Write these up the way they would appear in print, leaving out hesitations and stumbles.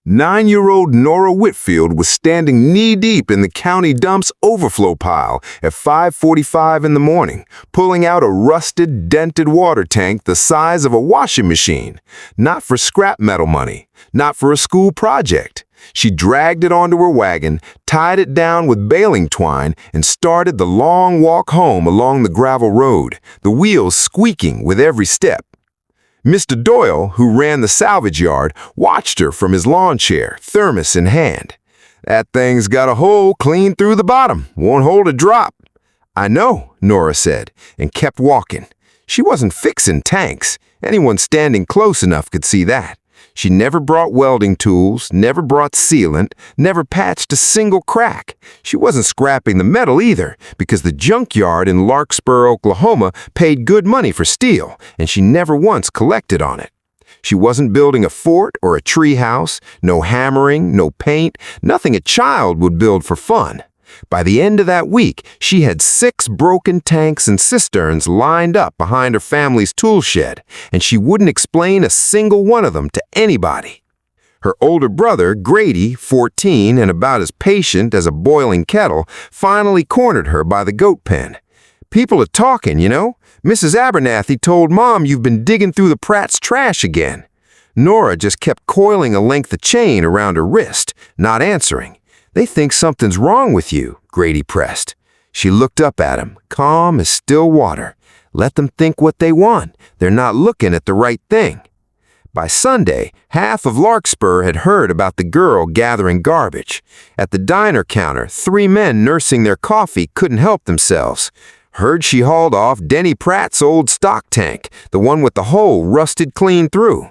9-year-old Nora Whitfield was standing knee-deep in the county dump's overflow pile at 5:45 in the morning, pulling out a rusted, dented water tank the size of a washing machine. Not for scrap metal money, not for a school project. She dragged it onto her wagon, tied it down with baling twine, and started the long walk home along the gravel road, the wheels squeaking with every step. Mr. Doyle, who ran the salvage yard, watched her from his lawn chair, thermos in hand. "That thing's got a hole clean through the bottom. Won't hold a drop." "I know," Nora said, and kept walking. She wasn't fixing tanks. Anyone standing close enough could see that. She never brought welding tools, never brought sealant, never patched a single crack. She wasn't scrapping the metal either, because the junkyard in Larkspur, Oklahoma paid good money for steel, and she never once collected on it. She wasn't building a fort or a tree house, no hammering, no paint, nothing a child would build for fun. By the end of that week, she had 6 broken tanks and cisterns lined up behind her family's tool shed, and she wouldn't explain a single one of them to anybody. Her older brother, Grady, 14 and about as patient as a boiling kettle, finally cornered her by the goat pen. "People are talking, you know. Mrs. Abernathy told Mom you've been digging through the Pratt's trash again." Nora just kept coiling a length of chain around her wrist, not answering. "They think something's wrong with you," Grady pressed. She looked up at him, calm as still water. "Let them think what they want. They're not looking at the right thing." By Sunday, half of Larkspur had heard about the girl gathering garbage. At the diner counter, 3 men nursing their coffee couldn't help themselves. Heard she hauled off Denny Pratt's old stock tank, the one with the hole rusted clean through.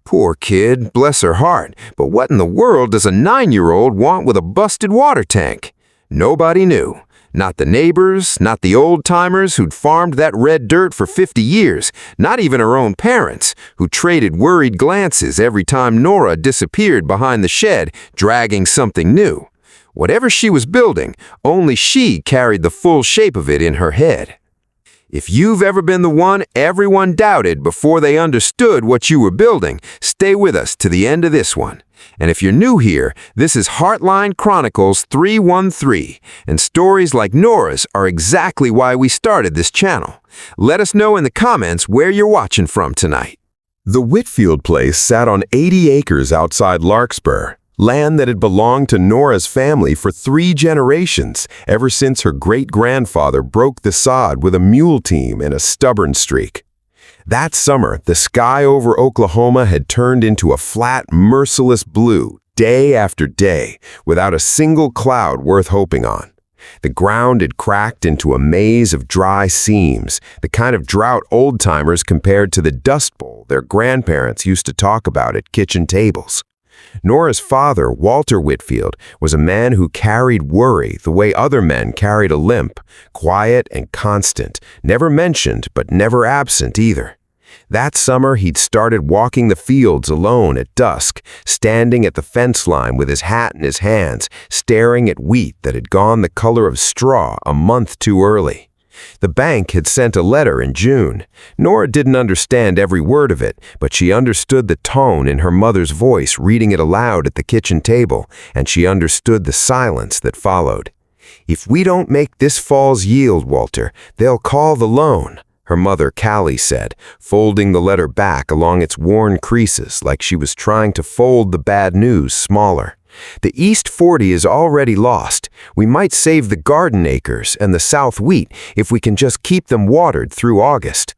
Poor kid, bless her heart, but what in the world does a 9-year-old want with a busted water tank? Nobody knew. Not the neighbors, not the old-timers who'd farmed that red dirt for 50 years, not even her own parents, who traded worried glances every time Nora disappeared behind the shed, dragging something new. Whatever she was building, only she carried the full shape of it in her head. If you've ever been the one everyone doubted before they understood what you were building, stay with us to the end of this one. And if you're new here, this is Heartline Chronicles 313, and stories like Nora's are exactly why we started this channel. Let us know in the comments where you're watching from tonight. The Whitfield place sat on 80 acres outside Larkspur. Land that had belonged to Nora's family for 3 generations, ever since her great-grandfather broke the sod with a mule team and a stubborn streak. That summer, the sky over Oklahoma had turned into a flat, merciless blue, day after day, without a single cloud worth hoping on. The ground had cracked into a maze of dry seams, the kind of drought old-timers compared to the Dust Bowl their grandparents used to talk about at kitchen tables. Nora's father, Walter Whitfield, was a man who carried worry the way other men carried a limp, quiet and constant, never mentioned but never absent either. That summer, he'd started walking the fields alone at dusk, standing at the fence line with his hat in his hands, staring at wheat that had gone the color of straw a month too early. The bank had sent a letter in June. Nora didn't understand every word of it, but she understood the tone in her mother's voice reading it aloud at the kitchen table, and she understood the silence that followed. "If we don't make this fall's yield, Walter, they'll call the loan," her mother Callie said, folding the letter back along its worn creases like she was trying to fold the bad news smaller. "The East 40 is already lost. We might save the garden acres and the south wheat if we can just keep them watered through August.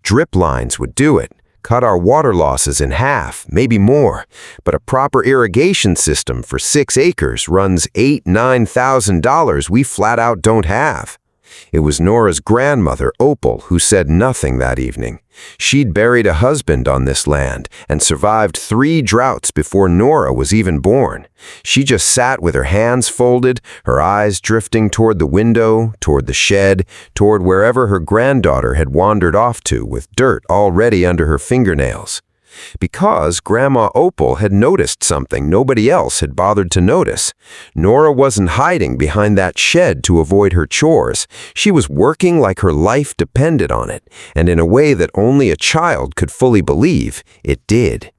Drip lines would do it, cut our water losses in half, maybe more. But a proper irrigation system for 6 acres runs $8,000–9,000 we flat out don't have." It was Nora's grandmother, Opal, who said nothing that evening. She'd buried a husband on this land and survived 3 droughts before Nora was even born. She just sat with her hands folded, her eyes drifting toward the window, toward the shed, toward wherever her granddaughter had wandered off to with dirt already under her fingernails. Because Grandma Opal had noticed something nobody else had bothered to notice. Nora wasn't hiding behind that shed to avoid her chores. She was working like her life depended on it, and in a way that only a child could fully believe, it did.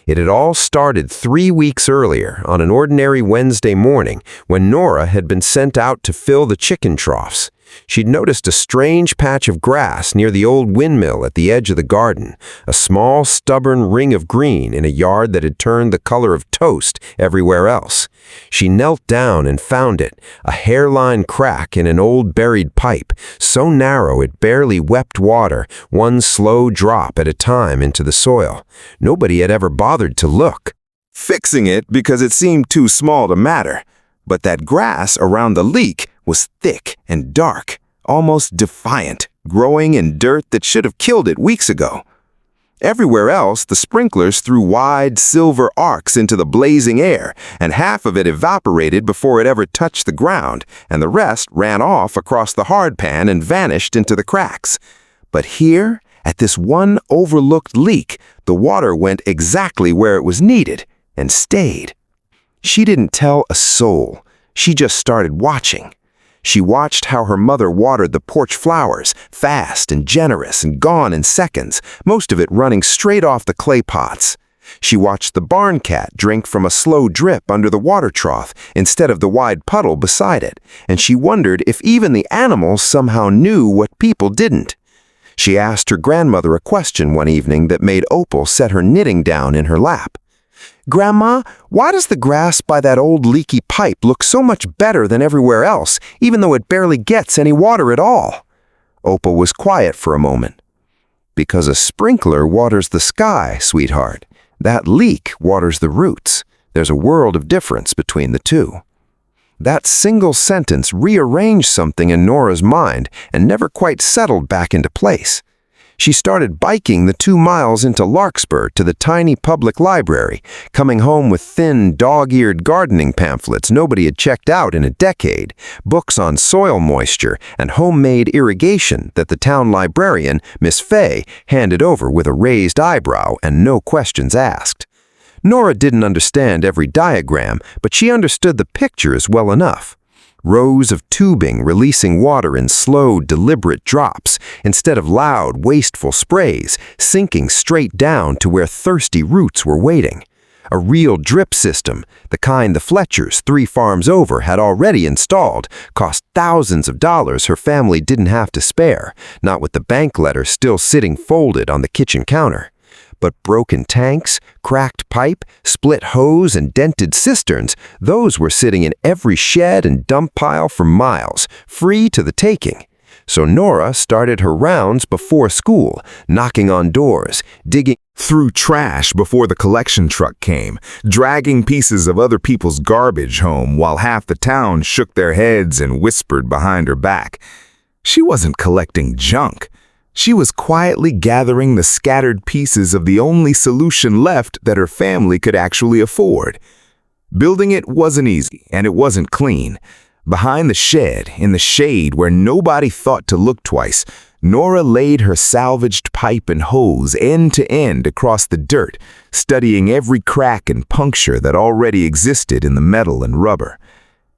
It had all started 3 weeks earlier on an ordinary Wednesday morning when Nora had been sent out to fill the chicken troughs. She'd noticed a strange patch of grass near the old windmill at the edge of the garden, a small, stubborn ring of green in a yard that had turned the color of toast everywhere else. She knelt down and found it, a hairline crack in an old buried pipe, so narrow it barely wept water, one slow drop at a time into the soil. Nobody had ever bothered to look. Fixing it because it seemed too small to matter. But that grass around the leak was thick and dark, almost defiant, growing in dirt that should have killed it weeks ago. Everywhere else, the sprinklers threw wide silver arcs into the blazing air, and half of it evaporated before it ever touched the ground, and the rest ran off across the hardpan and vanished into the cracks. But here, at this one overlooked leak, the water went exactly where it was needed, and stayed. She didn't tell a soul. She just started watching. She watched how her mother watered the porch flowers, fast and generous and gone in seconds, most of it running straight off the clay pots. She watched the barn cat drink from a slow drip under the water trough instead of the wide puddle beside it, and she wondered if even the animals somehow knew what people didn't. She asked her grandmother a question one evening that made Opal set her knitting down in her lap. "Grandma, why does the grass by that old leaky pipe look so much better than everywhere else, even though it barely gets any water at all?" Opal was quiet for a moment. "Because a sprinkler waters the sky, sweetheart. That leak waters the roots. There's a world of difference between the two." That single sentence rearranged something in Nora's mind and never quite settled back into place. She started biking the 2 miles into Larkspur to the tiny public library, coming home with thin, dog-eared gardening pamphlets nobody had checked out in a decade, books on soil moisture and homemade irrigation that the town librarian, Miss Fay, handed over with a raised eyebrow and no questions asked. Nora didn't understand every diagram, but she understood the pictures well enough. Rows of tubing releasing water in slow, deliberate drops, instead of loud, wasteful sprays, sinking straight down to where thirsty roots were waiting. A real drip system, the kind the Fletchers 3 farms over had already installed, cost thousands of dollars her family didn't have to spare, not with the bank letter still sitting folded on the kitchen counter. But broken tanks, cracked pipe, split hose, and dented cisterns, those were sitting in every shed and dump pile for miles, free to the taking. So Nora started her rounds before school, knocking on doors, digging through trash before the collection truck came, dragging pieces of other people's garbage home while half the town shook their heads and whispered behind her back. She wasn't collecting junk. She was quietly gathering the scattered pieces of the only solution left that her family could actually afford. Building it wasn't easy, and it wasn't clean. Behind the shed, in the shade where nobody thought to look twice, Nora laid her salvaged pipe and hose end to end across the dirt, studying every crack and puncture that already existed in the metal and rubber.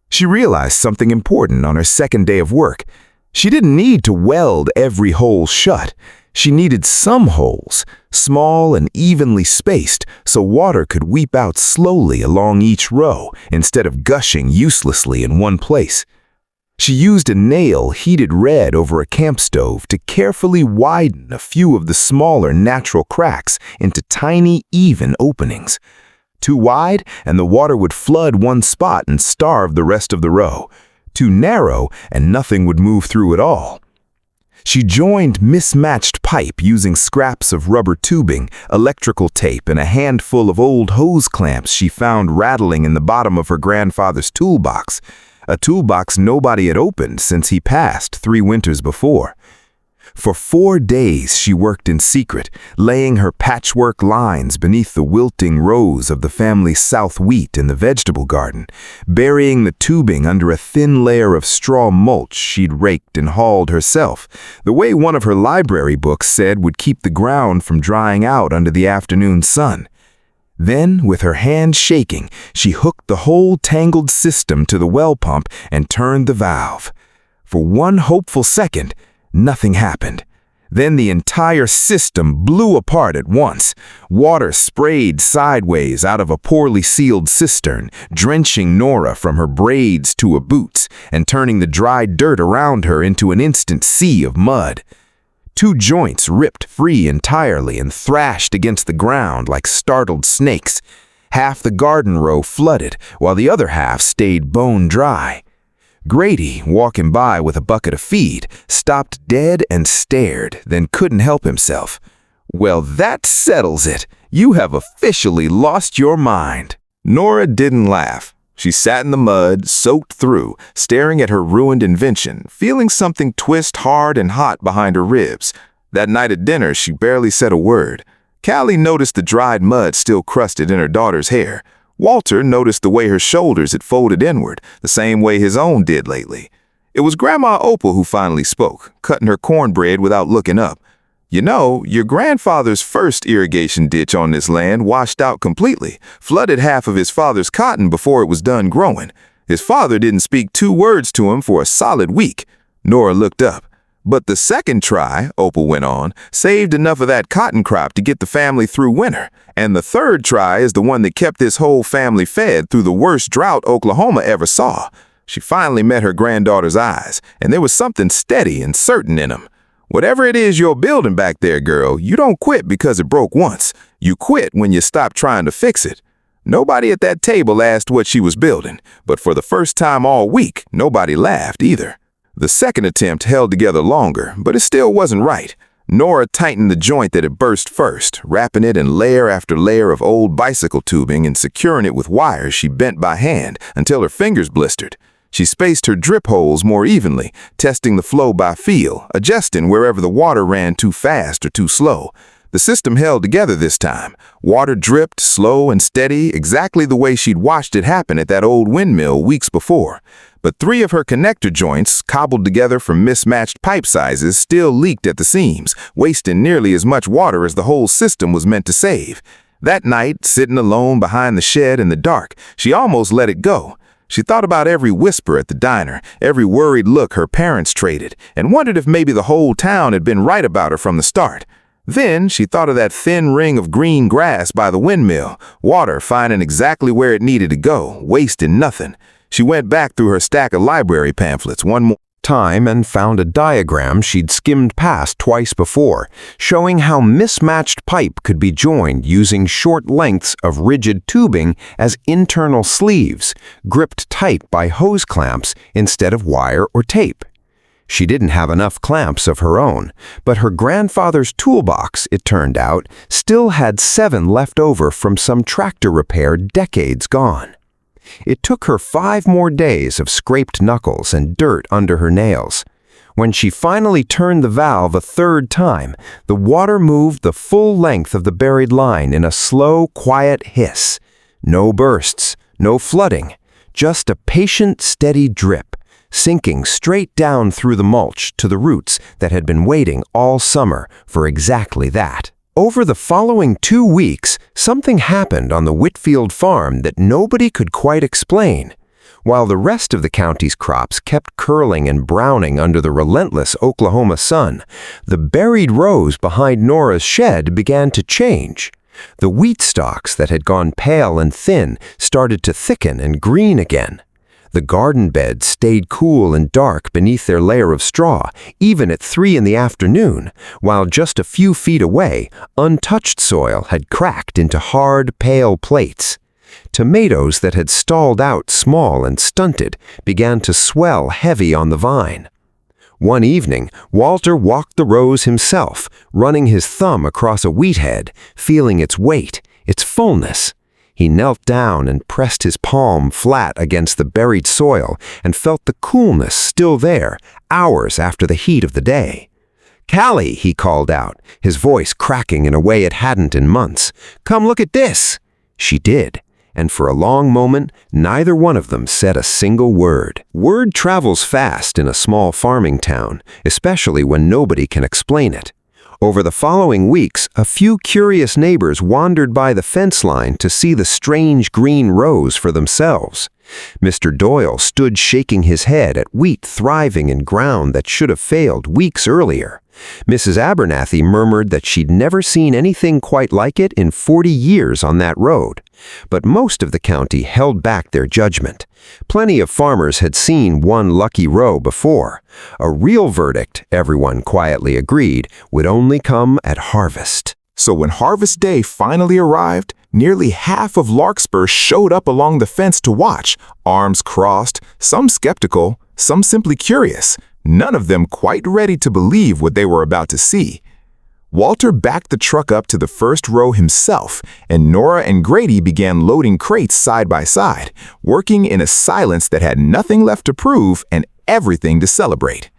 She realized something important on her second day of work. She didn't need to weld every hole shut. She needed some holes, small and evenly spaced, so water could weep out slowly along each row instead of gushing uselessly in one place. She used a nail heated red over a camp stove to carefully widen a few of the smaller natural cracks into tiny, even openings. Too wide, and the water would flood one spot and starve the rest of the row. Too narrow, and nothing would move through at all. She joined mismatched pipe using scraps of rubber tubing, electrical tape, and a handful of old hose clamps she found rattling in the bottom of her grandfather's toolbox, a toolbox nobody had opened since he passed 3 winters before. For 4 days she worked in secret, laying her patchwork lines beneath the wilting rows of the family's south wheat in the vegetable garden, burying the tubing under a thin layer of straw mulch she'd raked and hauled herself, the way one of her library books said would keep the ground from drying out under the afternoon sun. Then, with her hand shaking, she hooked the whole tangled system to the well pump and turned the valve. For one hopeful second, nothing happened. Then the entire system blew apart at once. Water sprayed sideways out of a poorly sealed cistern, drenching Nora from her braids to her boots and turning the dry dirt around her into an instant sea of mud. Two joints ripped free entirely and thrashed against the ground like startled snakes. Half the garden row flooded, while the other half stayed bone dry. Grady, walking by with a bucket of feed, stopped dead and stared, then couldn't help himself. "Well, that settles it. You have officially lost your mind." Nora didn't laugh. She sat in the mud, soaked through, staring at her ruined invention, feeling something twist hard and hot behind her ribs. That night at dinner, she barely said a word. Callie noticed the dried mud still crusted in her daughter's hair. Walter noticed the way her shoulders had folded inward, the same way his own did lately. It was Grandma Opal who finally spoke, cutting her cornbread without looking up. "You know, your grandfather's first irrigation ditch on this land washed out completely, flooded half of his father's cotton before it was done growing. His father didn't speak 2 words to him for a solid week." Nora looked up. "But the second try," Opal went on, "saved enough of that cotton crop to get the family through winter. And the third try is the one that kept this whole family fed through the worst drought Oklahoma ever saw." She finally met her granddaughter's eyes, and there was something steady and certain in them. "Whatever it is you're building back there, girl, you don't quit because it broke once. You quit when you stop trying to fix it." Nobody at that table asked what she was building, but for the first time all week, nobody laughed either. The second attempt held together longer, but it still wasn't right. Nora tightened the joint that had burst first, wrapping it in layer after layer of old bicycle tubing and securing it with wires she bent by hand until her fingers blistered. She spaced her drip holes more evenly, testing the flow by feel, adjusting wherever the water ran too fast or too slow. The system held together this time. Water dripped, slow and steady, exactly the way she'd watched it happen at that old windmill weeks before. But 3 of her connector joints, cobbled together from mismatched pipe sizes, still leaked at the seams, wasting nearly as much water as the whole system was meant to save. That night, sitting alone behind the shed in the dark, she almost let it go. She thought about every whisper at the diner, every worried look her parents traded, and wondered if maybe the whole town had been right about her from the start. Then she thought of that thin ring of green grass by the windmill, water finding exactly where it needed to go, wasting nothing. She went back through her stack of library pamphlets one more time and found a diagram she'd skimmed past twice before, showing how mismatched pipe could be joined using short lengths of rigid tubing as internal sleeves, gripped tight by hose clamps instead of wire or tape. She didn't have enough clamps of her own, but her grandfather's toolbox, it turned out, still had 7 left over from some tractor repair decades gone. It took her 5 more days of scraped knuckles and dirt under her nails. When she finally turned the valve a 3rd time, the water moved the full length of the buried line in a slow, quiet hiss. No bursts, no flooding, just a patient, steady drip, sinking straight down through the mulch to the roots that had been waiting all summer for exactly that. Over the following 2 weeks, something happened on the Whitfield farm that nobody could quite explain. While the rest of the county's crops kept curling and browning under the relentless Oklahoma sun, the buried rows behind Nora's shed began to change. The wheat stalks that had gone pale and thin started to thicken and green again. The garden beds stayed cool and dark beneath their layer of straw, even at 3 in the afternoon, while just a few feet away, untouched soil had cracked into hard, pale plates. Tomatoes that had stalled out small and stunted began to swell heavy on the vine. One evening, Walter walked the rows himself, running his thumb across a wheat head, feeling its weight, its fullness. He knelt down and pressed his palm flat against the buried soil and felt the coolness still there, hours after the heat of the day. "Callie," he called out, his voice cracking in a way it hadn't in months. "Come look at this." She did, and for a long moment, neither one of them said a single word. Word travels fast in a small farming town, especially when nobody can explain it. Over the following weeks, a few curious neighbors wandered by the fence line to see the strange green rows for themselves. Mr. Doyle stood shaking his head at wheat thriving in ground that should have failed weeks earlier. Mrs. Abernathy murmured that she'd never seen anything quite like it in 40 years on that road. But most of the county held back their judgment. Plenty of farmers had seen one lucky row before. A real verdict, everyone quietly agreed, would only come at harvest. So when harvest day finally arrived, nearly half of Larkspur showed up along the fence to watch, arms crossed, some skeptical, some simply curious, none of them quite ready to believe what they were about to see. Walter backed the truck up to the first row himself, and Nora and Grady began loading crates side by side, working in a silence that had nothing left to prove and everything to celebrate.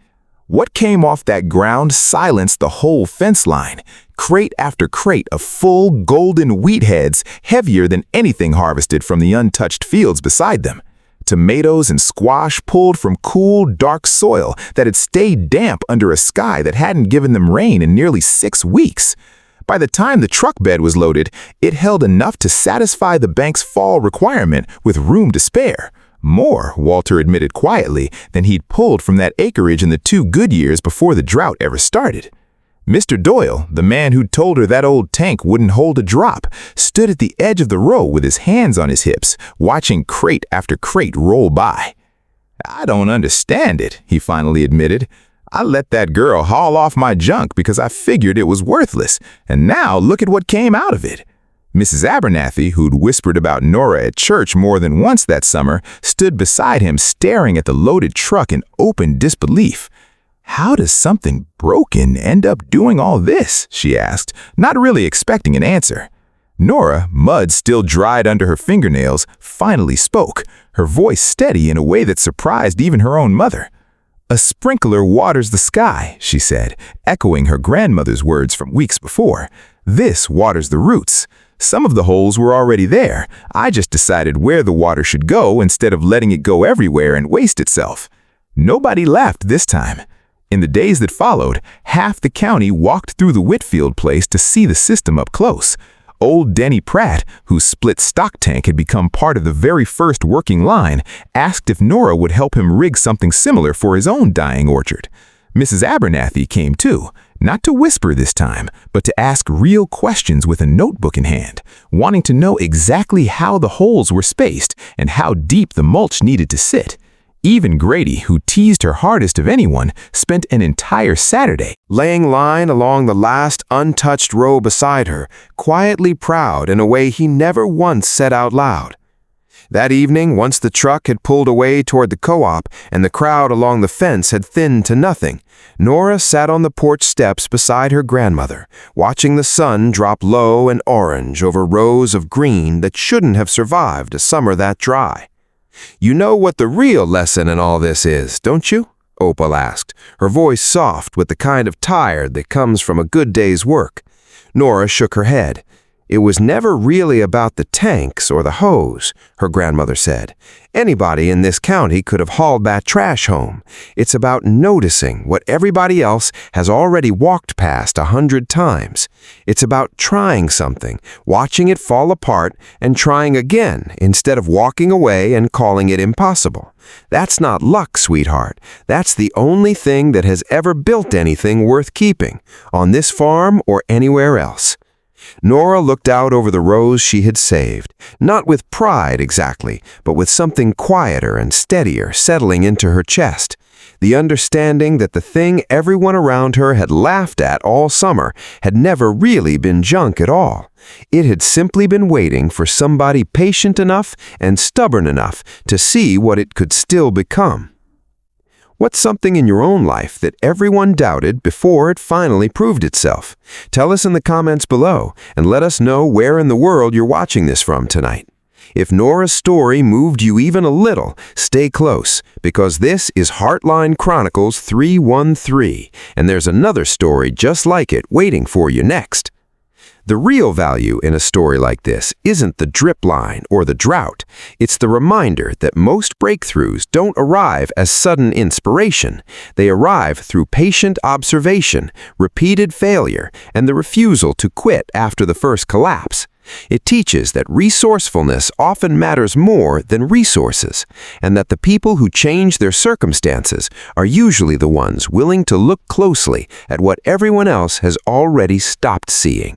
What came off that ground silenced the whole fence line, crate after crate of full golden wheat heads heavier than anything harvested from the untouched fields beside them. Tomatoes and squash pulled from cool, dark soil that had stayed damp under a sky that hadn't given them rain in nearly 6 weeks. By the time the truck bed was loaded, it held enough to satisfy the bank's fall requirement with room to spare. More, Walter admitted quietly, than he'd pulled from that acreage in the 2 good years before the drought ever started. Mr. Doyle, the man who'd told her that old tank wouldn't hold a drop, stood at the edge of the row with his hands on his hips, watching crate after crate roll by. "I don't understand it," he finally admitted. "I let that girl haul off my junk because I figured it was worthless, and now look at what came out of it." Mrs. Abernathy, who'd whispered about Nora at church more than once that summer, stood beside him staring at the loaded truck in open disbelief. "How does something broken end up doing all this?" she asked, not really expecting an answer. Nora, mud still dried under her fingernails, finally spoke, her voice steady in a way that surprised even her own mother. "A sprinkler waters the sky," she said, echoing her grandmother's words from weeks before. "This waters the roots. Some of the holes were already there. I just decided where the water should go instead of letting it go everywhere and waste itself." Nobody laughed this time. In the days that followed, half the county walked through the Whitfield place to see the system up close. Old Denny Pratt, whose split stock tank had become part of the very first working line, asked if Nora would help him rig something similar for his own dying orchard. Mrs. Abernathy came too, not to whisper this time, but to ask real questions with a notebook in hand, wanting to know exactly how the holes were spaced and how deep the mulch needed to sit. Even Grady, who teased her hardest of anyone, spent an entire Saturday laying line along the last untouched row beside her, quietly proud in a way he never once said out loud. That evening, once the truck had pulled away toward the co-op and the crowd along the fence had thinned to nothing, Nora sat on the porch steps beside her grandmother, watching the sun drop low and orange over rows of green that shouldn't have survived a summer that dry. "You know what the real lesson in all this is, don't you?" Opal asked, her voice soft with the kind of tired that comes from a good day's work. Nora shook her head. "It was never really about the tanks or the hose," her grandmother said. "Anybody in this county could have hauled that trash home. It's about noticing what everybody else has already walked past 100 times. It's about trying something, watching it fall apart, and trying again instead of walking away and calling it impossible. That's not luck, sweetheart. That's the only thing that has ever built anything worth keeping, on this farm or anywhere else." Nora looked out over the rows she had saved, not with pride exactly, but with something quieter and steadier settling into her chest. The understanding that the thing everyone around her had laughed at all summer had never really been junk at all. It had simply been waiting for somebody patient enough and stubborn enough to see what it could still become. What's something in your own life that everyone doubted before it finally proved itself? Tell us in the comments below and let us know where in the world you're watching this from tonight. If Nora's story moved you even a little, stay close, because this is Heartline Chronicles 313, and there's another story just like it waiting for you next. The real value in a story like this isn't the drip line or the drought. It's the reminder that most breakthroughs don't arrive as sudden inspiration. They arrive through patient observation, repeated failure, and the refusal to quit after the first collapse. It teaches that resourcefulness often matters more than resources, and that the people who change their circumstances are usually the ones willing to look closely at what everyone else has already stopped seeing.